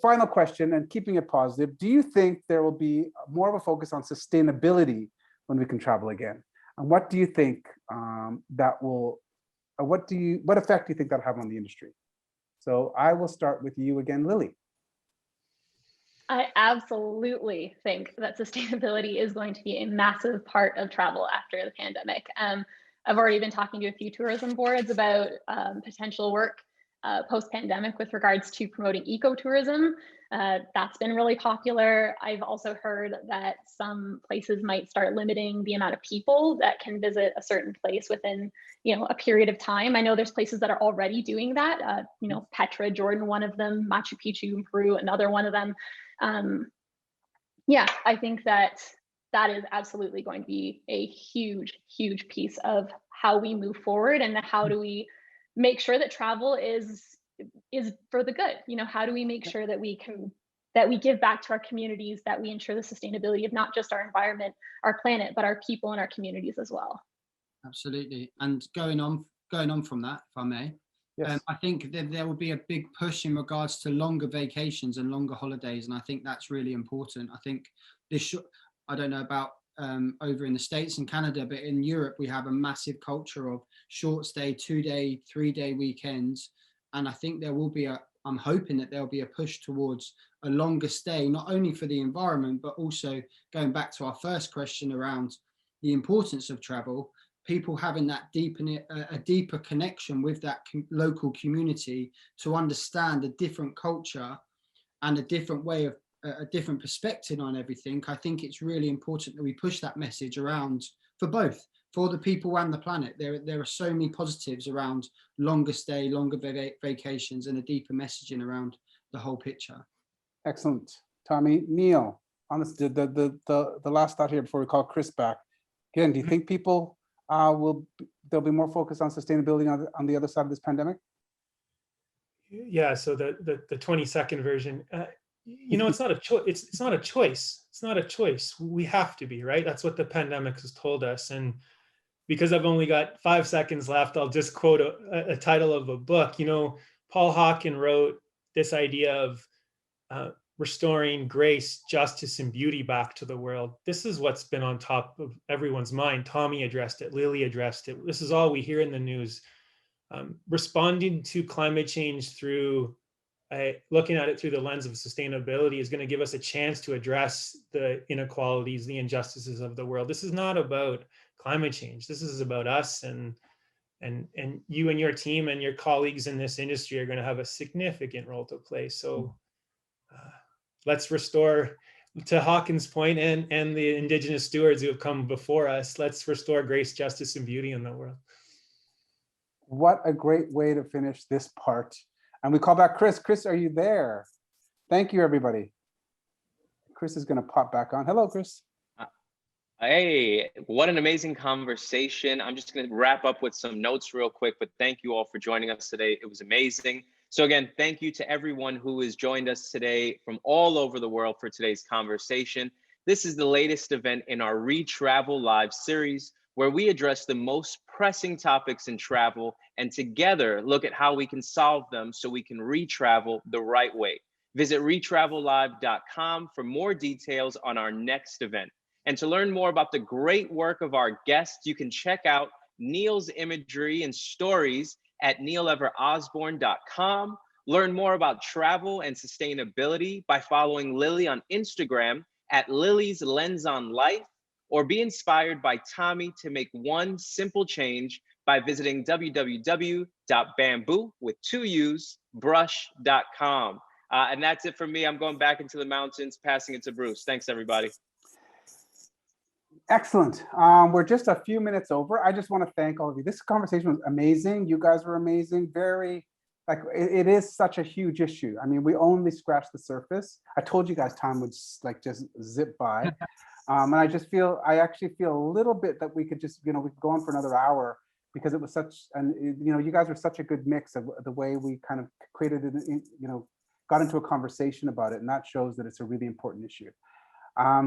final question, and keeping it positive, do you think there will be more of a focus on sustainability when we can travel again? And what do you think what effect do you think that'll have on the industry? So I will start with you again, Lily. I absolutely think that sustainability is going to be a massive part of travel after the pandemic. I've already been talking to a few tourism boards about potential work post-pandemic with regards to promoting ecotourism. That's been really popular. I've also heard that some places might start limiting the amount of people that can visit a certain place within, a period of time. I know there's places that are already doing that. Petra, Jordan, one of them, Machu Picchu, Peru, another one of them. I think that is absolutely going to be a huge, huge piece of how we move forward, and how do we make sure that travel is for the good. How do we make sure that we give back to our communities, that we ensure the sustainability of not just our environment, our planet, but our people and our communities as well. Absolutely. And going on from that, if I may, yes. I think that there will be a big push in regards to longer vacations and longer holidays, and I think that's really important. I think I don't know about over in the States and Canada, but in Europe we have a massive culture of short stay, 2-day, 3-day weekends, and I think there will be I'm hoping that there'll be a push towards a longer stay, not only for the environment, but also going back to our first question around the importance of travel, people having that a deeper connection with that local community to understand a different culture and a different way of a different perspective on everything. I think it's really important that we push that message around for both, for the people and the planet. There are so many positives around longer stay, longer vacations, and a deeper messaging around the whole picture. Excellent. Tommie, Neil, honestly, the last thought here before we call Chris back. Again, do you think people there'll be more focus on sustainability on the other side of this pandemic? Yeah, so the 20-second version, it's not a choice. It's not a choice. It's not a choice. We have to be, right? That's what the pandemic has told us. And because I've only got 5 seconds left, I'll just quote a title of a book. Paul Hawken wrote this idea of restoring grace, justice, and beauty back to the world. This is what's been on top of everyone's mind. Tommie addressed it. Lily addressed it. This is all we hear in the news. Responding to climate change through looking at it through the lens of sustainability is going to give us a chance to address the inequalities, the injustices of the world. This is not about climate change. This is about us, and you and your team and your colleagues in this industry are going to have a significant role to play. So let's restore to Hawkins' point and the indigenous stewards who have come before us. Let's restore grace, justice, and beauty in the world. What a great way to finish this part. And we call back Chris. Chris, are you there? Thank you, everybody. Chris is going to pop back on. Hello, Chris. Hey, what an amazing conversation. I'm just going to wrap up with some notes real quick, but thank you all for joining us today. It was amazing. So again, thank you to everyone who has joined us today from all over the world for today's conversation. This is the latest event in our Retravel Live series, where we address the most pressing topics in travel and together look at how we can solve them so we can retravel the right way. Visit retravellive.com for more details on our next event. And to learn more about the great work of our guests, you can check out Neil's imagery and stories at neileveraosborne.com. Learn more about travel and sustainability by following Lily on Instagram at Lily's Lens on Life, or be inspired by Tommie to make one simple change by visiting www.bamboo with 2 U's brush.com. And that's it for me. I'm going back into the mountains, passing it to Bruce. Thanks, everybody. Excellent. We're just a few minutes over. I just want to thank all of you. This conversation was amazing. You guys were amazing. Very, like, it is such a huge issue. I mean, we only scratched the surface. I told you guys time would like just zip by. And I actually feel a little bit that we could just, we could go on for another hour, because it was such, and you guys were such a good mix of the way we kind of created it, got into a conversation about it. And that shows that it's a really important issue.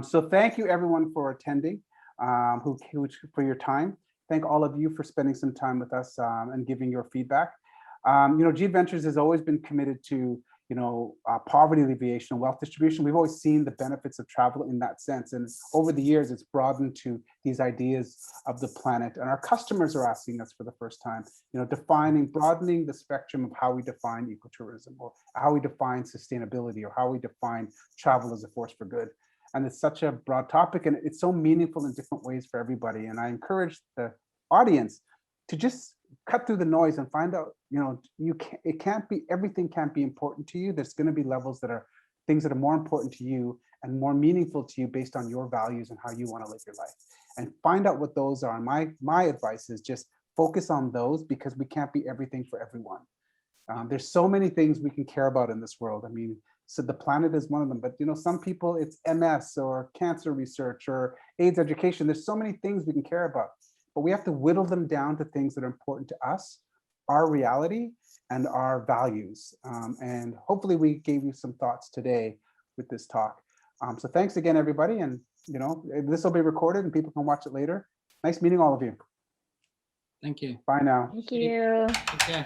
So thank you everyone for attending, for your time. Thank all of you for spending some time with us and giving your feedback. Gadventures has always been committed to, poverty alleviation and wealth distribution. We've always seen the benefits of travel in that sense. And over the years, it's broadened to these ideas of the planet. And our customers are asking us for the first time, broadening the spectrum of how we define ecotourism, or how we define sustainability, or how we define travel as a force for good. And it's such a broad topic, and it's so meaningful in different ways for everybody. And I encourage the audience to just cut through the noise and find out, everything can't be important to you. There's going to be levels that are things that are more important to you and more meaningful to you based on your values and how you want to live your life. And find out what those are. And my advice is just focus on those, because we can't be everything for everyone. There's so many things we can care about in this world. I mean, so the planet is one of them, but some people it's MS or cancer research or AIDS education. There's so many things we can care about, but we have to whittle them down to things that are important to us, our reality, and our values. And hopefully we gave you some thoughts today with this talk. So thanks again, everybody. And this will be recorded and people can watch it later. Nice meeting all of you. Thank you. Bye now. Thank you. Take care.